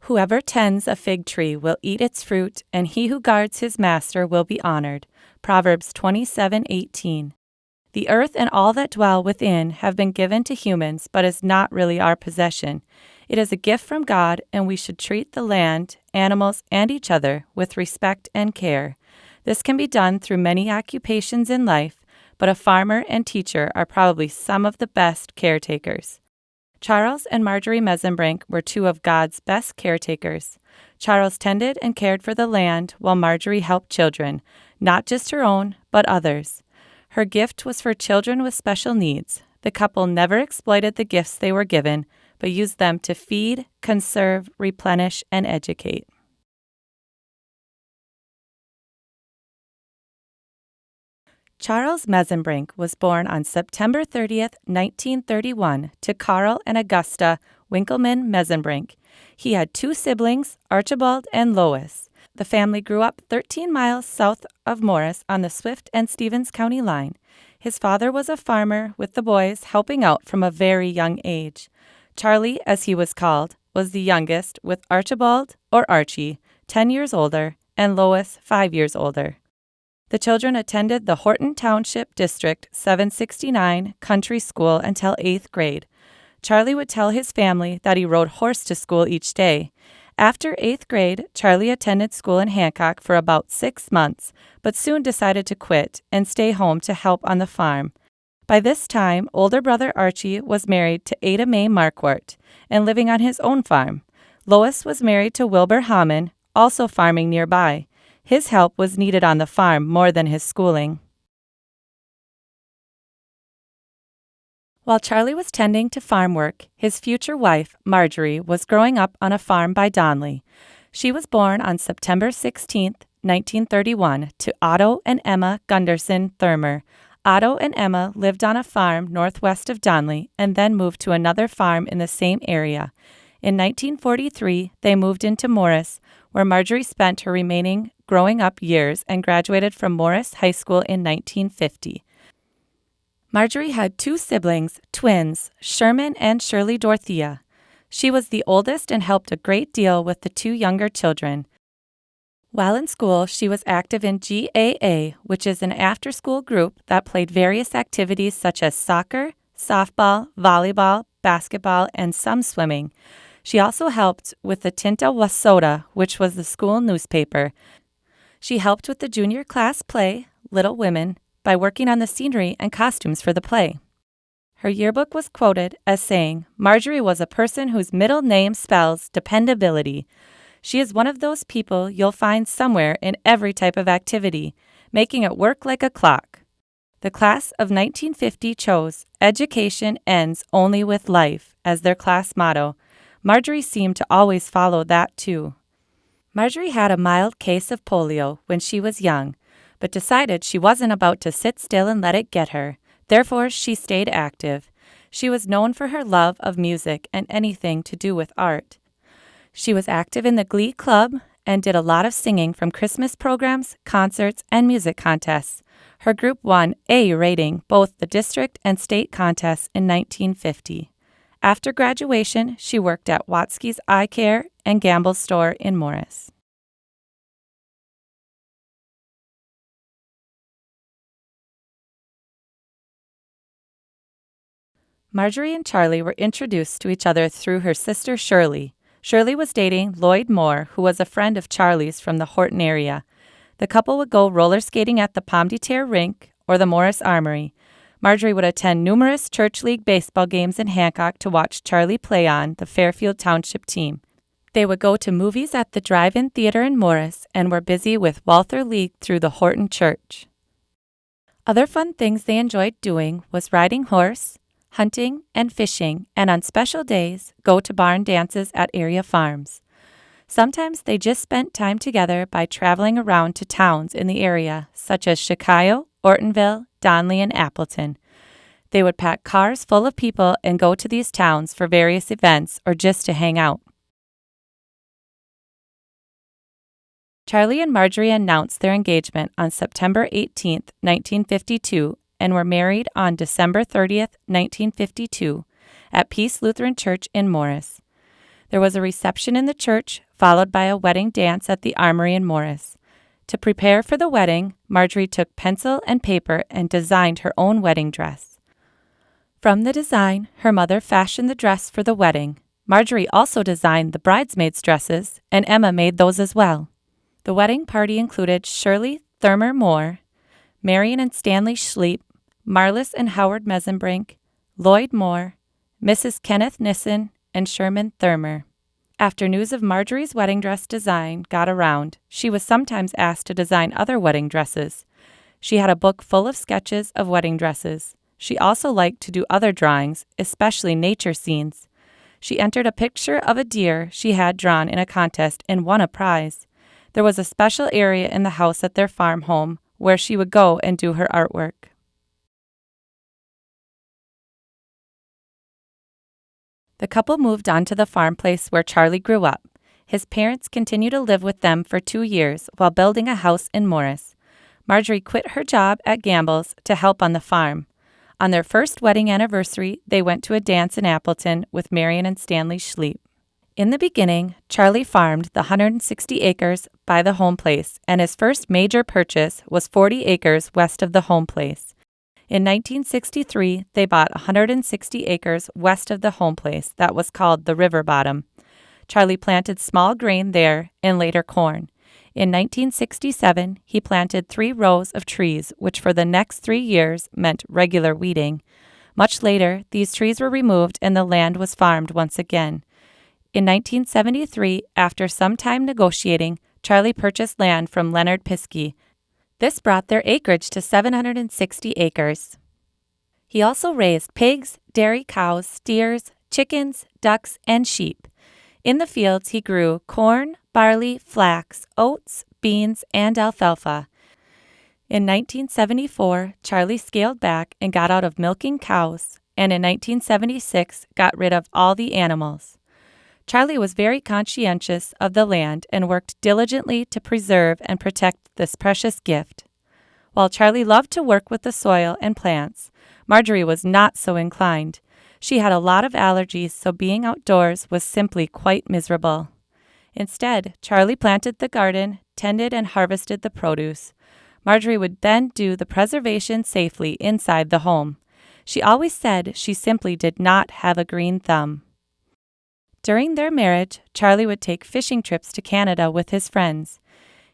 Whoever tends a fig tree will eat its fruit, and he who guards his master will be honored. Proverbs 27:18. The earth and all that dwell within have been given to humans, but is not really our possession. It is a gift from God, and we should treat the land, animals, and each other with respect and care. This can be done through many occupations in life, but a farmer and teacher are probably some of the best caretakers. Charles and Marjorie Mesenbrink were two of God's best caretakers. Charles tended and cared for the land, while Marjorie helped children, not just her own, but others. Her gift was for children with special needs. The couple never exploited the gifts they were given, but used them to feed, conserve, replenish, and educate. Charles Mesenbrink was born on September 30th, 1931, to Carl and Augusta Winkleman Mesenbrink. He had two siblings, Archibald and Lois. The family grew up 13 miles south of Morris on the Swift and Stevens County line. His father was a farmer, with the boys helping out from a very young age. Charlie, as he was called, was the youngest, with Archibald, or Archie, 10 years older, and Lois, 5 years older. The children attended the Horton Township District 769 Country School until 8th grade. Charlie would tell his family that he rode horse to school each day. After 8th grade, Charlie attended school in Hancock for about 6 months, but soon decided to quit and stay home to help on the farm. By this time, older brother Archie was married to Ada Mae Marquardt and living on his own farm. Lois was married to Wilbur Hammond, also farming nearby. His help was needed on the farm more than his schooling. While Charlie was tending to farm work, his future wife, Marjorie, was growing up on a farm by Donley. She was born on September 16, 1931, to Otto and Emma Gunderson Thurmer. Otto and Emma lived on a farm northwest of Donley and then moved to another farm in the same area. In 1943, they moved into Morris, where Marjorie spent her remaining growing up years and graduated from Morris High School in 1950. Marjorie had two siblings, twins, Sherman and Shirley Dorothea. She was the oldest and helped a great deal with the two younger children. While in school, she was active in GAA, which is an after-school group that played various activities such as soccer, softball, volleyball, basketball, and some swimming. She also helped with the Tinta Wasota, which was the school newspaper. She helped with the junior class play, Little Women, by working on the scenery and costumes for the play. Her yearbook was quoted as saying, "Marjorie was a person whose middle name spells dependability. She is one of those people you'll find somewhere in every type of activity, making it work like a clock." The class of 1950 chose "Education ends only with life" as their class motto. Marjorie seemed to always follow that too. Marjorie had a mild case of polio when she was young, but decided she wasn't about to sit still and let it get her. Therefore, she stayed active. She was known for her love of music and anything to do with art. She was active in the Glee Club and did a lot of singing from Christmas programs, concerts, and music contests. Her group won A rating both the district and state contests in 1950. After graduation, she worked at Watsky's Eye Care and Gamble's store in Morris. Marjorie and Charlie were introduced to each other through her sister Shirley. Shirley was dating Lloyd Moore, who was a friend of Charlie's from the Horton area. The couple would go roller skating at the Pomme de Terre rink or the Morris Armory. Marjorie would attend numerous Church League baseball games in Hancock to watch Charlie play on the Fairfield Township team. They would go to movies at the Drive-In Theater in Morris and were busy with Walther League through the Horton Church. Other fun things they enjoyed doing was riding horse, hunting, and fishing, and on special days, go to barn dances at area farms. Sometimes they just spent time together by traveling around to towns in the area, such as Chicago, Ortonville, Donley, and Appleton. They would pack cars full of people and go to these towns for various events or just to hang out. Charlie and Marjorie announced their engagement on September 18, 1952, and were married on December 30, 1952, at Peace Lutheran Church in Morris. There was a reception in the church, followed by a wedding dance at the Armory in Morris. To prepare for the wedding, Marjorie took pencil and paper and designed her own wedding dress. From the design, her mother fashioned the dress for the wedding. Marjorie also designed the bridesmaids' dresses, and Emma made those as well. The wedding party included Shirley Thurmer Moore, Marion and Stanley Schleep, Marlis and Howard Mesenbrink, Lloyd Moore, Mrs. Kenneth Nissen, and Sherman Thurmer. After news of Marjorie's wedding dress design got around, she was sometimes asked to design other wedding dresses. She had a book full of sketches of wedding dresses. She also liked to do other drawings, especially nature scenes. She entered a picture of a deer she had drawn in a contest and won a prize. There was a special area in the house at their farm home where she would go and do her artwork. The couple moved on to the farm place where Charlie grew up. His parents continued to live with them for 2 years while building a house in Morris. Marjorie quit her job at Gamble's to help on the farm. On their first wedding anniversary, they went to a dance in Appleton with Marion and Stanley Schleep. In the beginning, Charlie farmed the 160 acres by the home place, and his first major purchase was 40 acres west of the home place. In 1963, they bought 160 acres west of the home place that was called the River Bottom. Charlie planted small grain there and later corn. In 1967, he planted 3 rows of trees, which for the next 3 years meant regular weeding. Much later, these trees were removed and the land was farmed once again. In 1973, after some time negotiating, Charlie purchased land from Leonard Piskey. This brought their acreage to 760 acres. He also raised pigs, dairy cows, steers, chickens, ducks, and sheep. In the fields, he grew corn, barley, flax, oats, beans, and alfalfa. In 1974, Charlie scaled back and got out of milking cows, and in 1976 got rid of all the animals. Charlie was very conscientious of the land and worked diligently to preserve and protect this precious gift. While Charlie loved to work with the soil and plants, Marjorie was not so inclined. She had a lot of allergies, so being outdoors was simply quite miserable. Instead, Charlie planted the garden, tended and harvested the produce. Marjorie would then do the preservation safely inside the home. She always said she simply did not have a green thumb. During their marriage, Charlie would take fishing trips to Canada with his friends.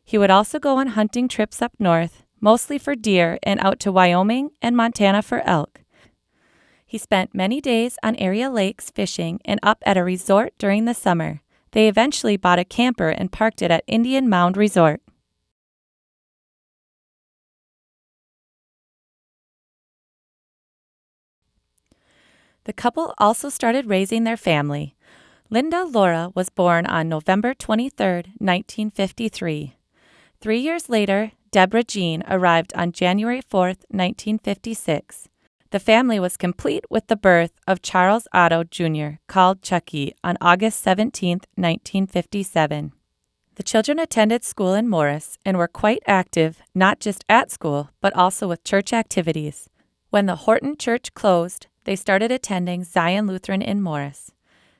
He would also go on hunting trips up north, mostly for deer, and out to Wyoming and Montana for elk. He spent many days on area lakes fishing and up at a resort during the summer. They eventually bought a camper and parked it at Indian Mound Resort. The couple also started raising their family. Linda Laura was born on November 23, 1953. 3 years later, Deborah Jean arrived on January 4, 1956. The family was complete with the birth of Charles Otto Jr., called Chucky, on August 17, 1957. The children attended school in Morris and were quite active, not just at school, but also with church activities. When the Horton Church closed, they started attending Zion Lutheran in Morris.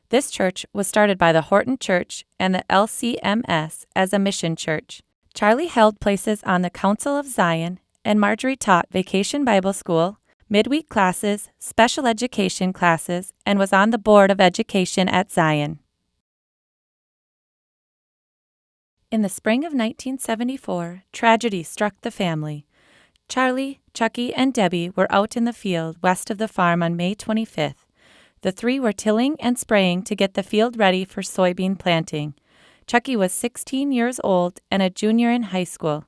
This church was started by the Horton Church and the LCMS as a mission church. Charlie held places on the Council of Zion, and Marjorie taught Vacation Bible School, midweek classes, special education classes, and was on the Board of Education at Zion. In the spring of 1974, tragedy struck the family. Charlie, Chucky, and Debbie were out in the field west of the farm on May 25th. The 3 were tilling and spraying to get the field ready for soybean planting. Chucky was 16 years old and a junior in high school.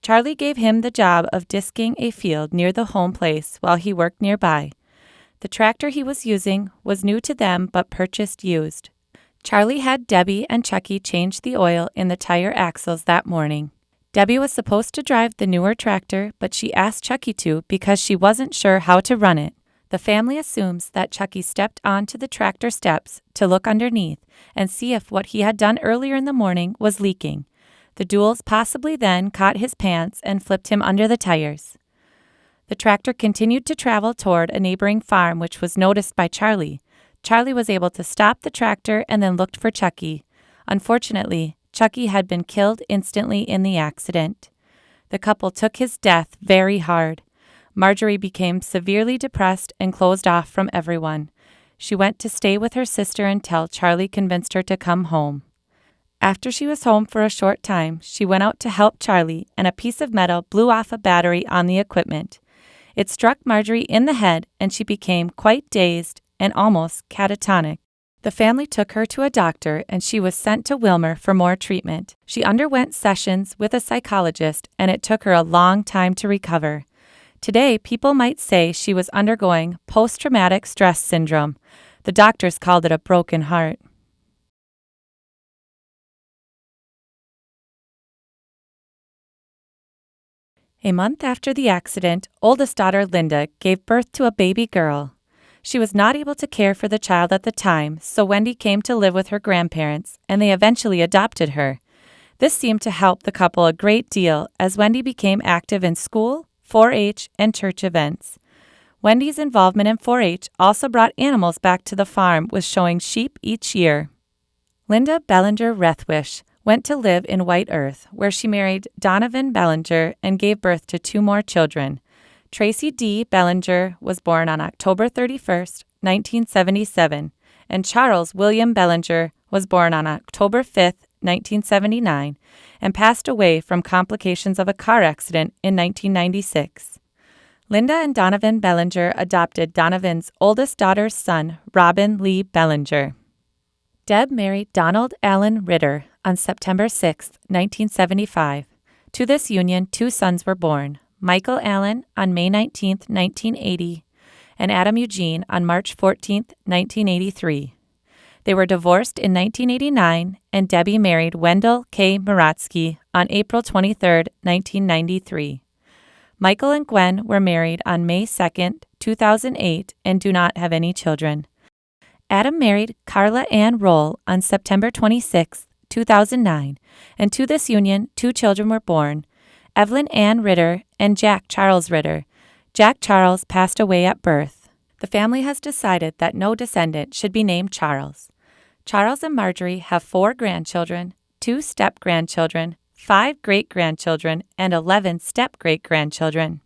Charlie gave him the job of disking a field near the home place while he worked nearby. The tractor he was using was new to them but purchased used. Charlie had Debbie and Chucky change the oil in the tire axles that morning. Debbie was supposed to drive the newer tractor, but she asked Chucky to because she wasn't sure how to run it. The family assumes that Chucky stepped onto the tractor steps to look underneath and see if what he had done earlier in the morning was leaking. The duals possibly then caught his pants and flipped him under the tires. The tractor continued to travel toward a neighboring farm, which was noticed by Charlie. Charlie was able to stop the tractor and then looked for Chucky. Unfortunately, Chucky had been killed instantly in the accident. The couple took his death very hard. Marjorie became severely depressed and closed off from everyone. She went to stay with her sister until Charlie convinced her to come home. After she was home for a short time, she went out to help Charlie, and a piece of metal blew off a battery on the equipment. It struck Marjorie in the head, and she became quite dazed and almost catatonic. The family took her to a doctor, and she was sent to Wilmer for more treatment. She underwent sessions with a psychologist, and it took her a long time to recover. Today, people might say she was undergoing post-traumatic stress syndrome. The doctors called it a broken heart. A month after the accident, oldest daughter Linda gave birth to a baby girl. She was not able to care for the child at the time, so Wendy came to live with her grandparents, and they eventually adopted her. This seemed to help the couple a great deal as Wendy became active in school, 4-H, and church events. Wendy's involvement in 4-H also brought animals back to the farm with showing sheep each year. Linda Bellinger Rethwish went to live in White Earth, where she married Donovan Bellinger and gave birth to 2 more children. Tracy D. Bellinger was born on October 31st, 1977, and Charles William Bellinger was born on October 5th, 1979, and passed away from complications of a car accident in 1996. Linda and Donovan Bellinger adopted Donovan's oldest daughter's son, Robin Lee Bellinger. Deb married Donald Allen Ritter on September 6, 1975. To this union, 2 sons were born, Michael Allen on May 19, 1980, and Adam Eugene on March 14, 1983. They were divorced in 1989, and Debbie married Wendell K. Maratsky on April 23, 1993. Michael and Gwen were married on May 2, 2008, and do not have any children. Adam married Carla Ann Roll on September 26, 2009, and to this union, 2 children were born, Evelyn Ann Ritter and Jack Charles Ritter. Jack Charles passed away at birth. The family has decided that no descendant should be named Charles. Charles and Marjorie have 4 grandchildren, 2 step-grandchildren, 5 great-grandchildren, and 11 step-great-grandchildren.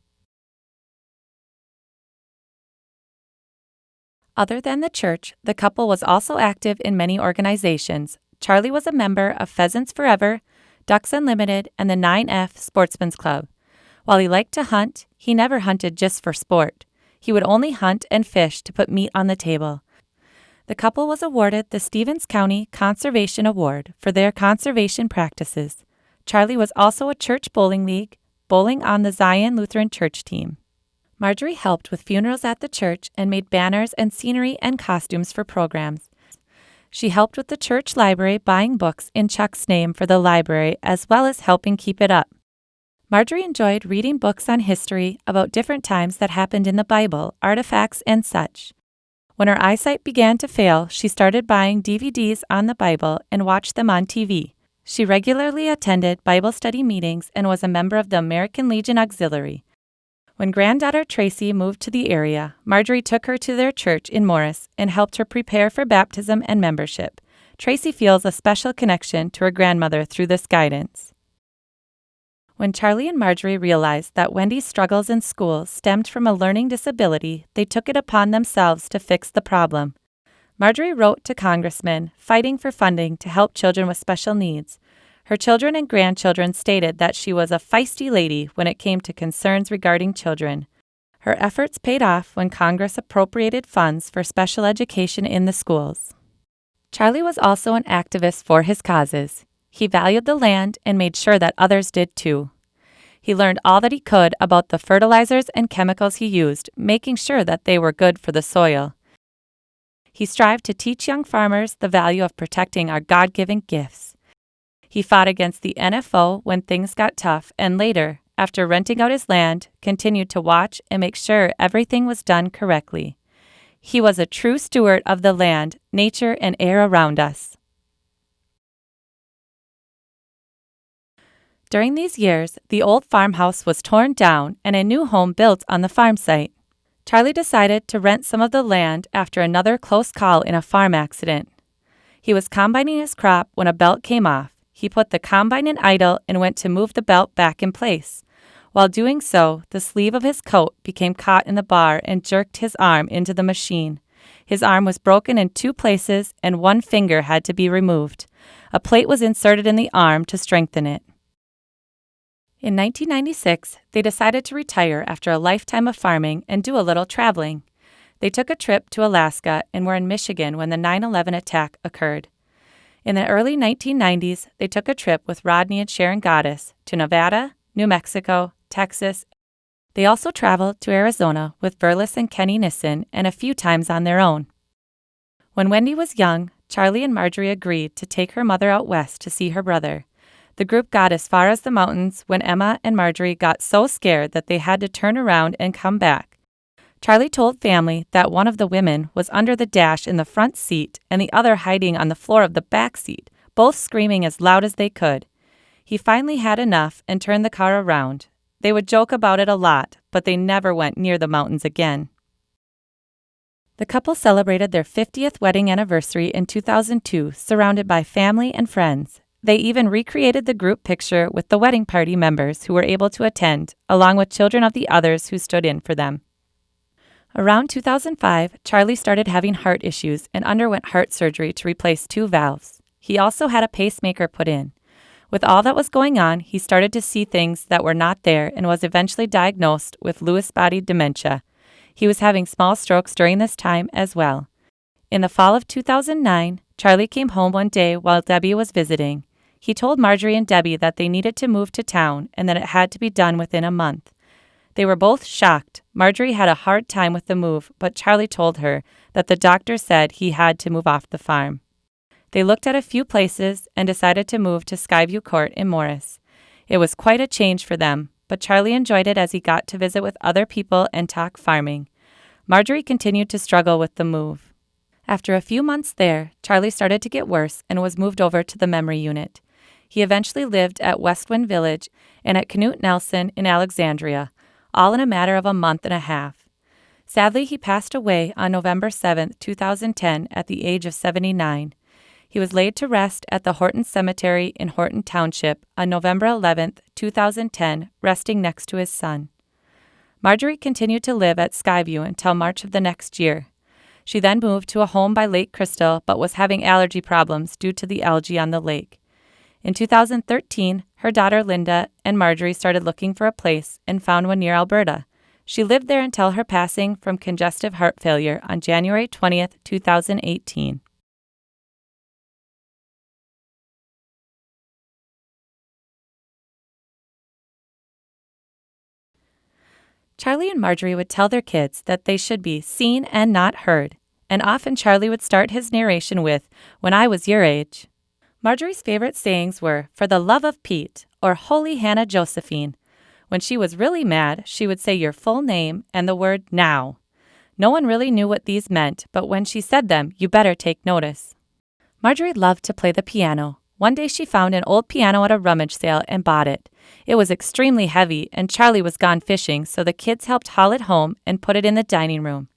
Other than the church, the couple was also active in many organizations. Charlie was a member of Pheasants Forever, Ducks Unlimited, and the 9F Sportsman's Club. While he liked to hunt, he never hunted just for sport. He would only hunt and fish to put meat on the table. The couple was awarded the Stevens County Conservation Award for their conservation practices. Charlie was also a church bowling league, bowling on the Zion Lutheran Church team. Marjorie helped with funerals at the church and made banners and scenery and costumes for programs. She helped with the church library buying books in Chuck's name for the library as well as helping keep it up. Marjorie enjoyed reading books on history about different times that happened in the Bible, artifacts, and such. When her eyesight began to fail, she started buying DVDs on the Bible and watched them on TV. She regularly attended Bible study meetings and was a member of the American Legion Auxiliary. When granddaughter Tracy moved to the area, Marjorie took her to their church in Morris and helped her prepare for baptism and membership. Tracy feels a special connection to her grandmother through this guidance. When Charlie and Marjorie realized that Wendy's struggles in school stemmed from a learning disability, they took it upon themselves to fix the problem. Marjorie wrote to congressmen, fighting for funding to help children with special needs. Her children and grandchildren stated that she was a feisty lady when it came to concerns regarding children. Her efforts paid off when Congress appropriated funds for special education in the schools. Charlie was also an activist for his causes. He valued the land and made sure that others did too. He learned all that he could about the fertilizers and chemicals he used, making sure that they were good for the soil. He strived to teach young farmers the value of protecting our God-given gifts. He fought against the NFO when things got tough and later, after renting out his land, continued to watch and make sure everything was done correctly. He was a true steward of the land, nature, and air around us. During these years, the old farmhouse was torn down and a new home built on the farm site. Charlie decided to rent some of the land after another close call in a farm accident. He was combining his crop when a belt came off. He put the combine in idle and went to move the belt back in place. While doing so, the sleeve of his coat became caught in the bar and jerked his arm into the machine. His arm was broken in 2 places and 1 finger had to be removed. A plate was inserted in the arm to strengthen it. In 1996, they decided to retire after a lifetime of farming and do a little traveling. They took a trip to Alaska and were in Michigan when the 9/11 attack occurred. In the early 1990s, they took a trip with Rodney and Sharon Goddess to Nevada, New Mexico, Texas. They also traveled to Arizona with Burles and Kenny Nissen and a few times on their own. When Wendy was young, Charlie and Marjorie agreed to take her mother out west to see her brother. The group got as far as the mountains when Emma and Marjorie got so scared that they had to turn around and come back. Charlie told family that one of the women was under the dash in the front seat and the other hiding on the floor of the back seat, both screaming as loud as they could. He finally had enough and turned the car around. They would joke about it a lot, but they never went near the mountains again. The couple celebrated their 50th wedding anniversary in 2002, surrounded by family and friends. They even recreated the group picture with the wedding party members who were able to attend, along with children of the others who stood in for them. Around 2005, Charlie started having heart issues and underwent heart surgery to replace 2 valves. He also had a pacemaker put in. With all that was going on, he started to see things that were not there and was eventually diagnosed with Lewy body dementia. He was having small strokes during this time as well. In the fall of 2009, Charlie came home one day while Debbie was visiting. He told Marjorie and Debbie that they needed to move to town and that it had to be done within a month. They were both shocked. Marjorie had a hard time with the move, but Charlie told her that the doctor said he had to move off the farm. They looked at a few places and decided to move to Skyview Court in Morris. It was quite a change for them, but Charlie enjoyed it as he got to visit with other people and talk farming. Marjorie continued to struggle with the move. After a few months there, Charlie started to get worse and was moved over to the memory unit. He eventually lived at Westwind Village and at Knute Nelson in Alexandria, all in a matter of a month and a half. Sadly, he passed away on November 7, 2010, at the age of 79. He was laid to rest at the Horton Cemetery in Horton Township on November 11, 2010, resting next to his son. Marjorie continued to live at Skyview until March of the next year. She then moved to a home by Lake Crystal but was having allergy problems due to the algae on the lake. In 2013, her daughter Linda and Marjorie started looking for a place and found one near Alberta. She lived there until her passing from congestive heart failure on January 20, 2018. Charlie and Marjorie would tell their kids that they should be seen and not heard, and often Charlie would start his narration with, "When I was your age." Marjorie's favorite sayings were, "For the love of Pete," or "Holy Hannah Josephine." When she was really mad, she would say your full name and the word "now." No one really knew what these meant, but when she said them, you better take notice. Marjorie loved to play the piano. One day she found an old piano at a rummage sale and bought it. It was extremely heavy, and Charlie was gone fishing, so the kids helped haul it home and put it in the dining room.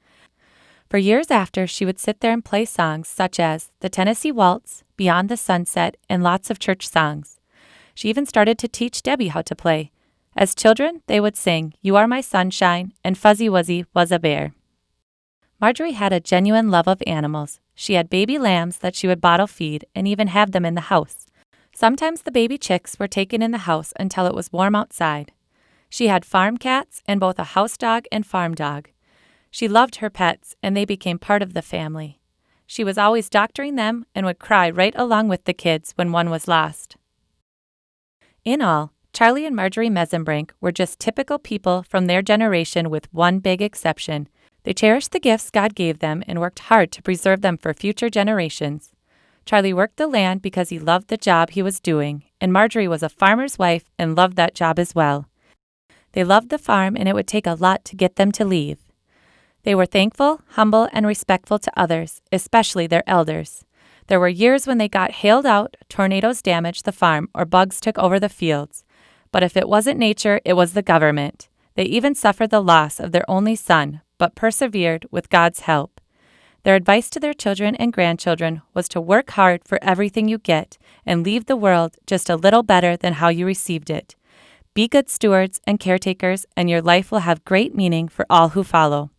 For years after, she would sit there and play songs such as the Tennessee Waltz, Beyond the Sunset, and lots of church songs. She even started to teach Debbie how to play. As children, they would sing, "You Are My Sunshine," and "Fuzzy Wuzzy Was a Bear." Marjorie had a genuine love of animals. She had baby lambs that she would bottle feed and even have them in the house. Sometimes the baby chicks were taken in the house until it was warm outside. She had farm cats and both a house dog and farm dog. She loved her pets, and they became part of the family. She was always doctoring them and would cry right along with the kids when one was lost. In all, Charlie and Marjorie Mesenbrink were just typical people from their generation with one big exception. They cherished the gifts God gave them and worked hard to preserve them for future generations. Charlie worked the land because he loved the job he was doing, and Marjorie was a farmer's wife and loved that job as well. They loved the farm, and it would take a lot to get them to leave. They were thankful, humble, and respectful to others, especially their elders. There were years when they got hailed out, tornadoes damaged the farm, or bugs took over the fields. But if it wasn't nature, it was the government. They even suffered the loss of their only son, but persevered with God's help. Their advice to their children and grandchildren was to work hard for everything you get and leave the world just a little better than how you received it. Be good stewards and caretakers, and your life will have great meaning for all who follow.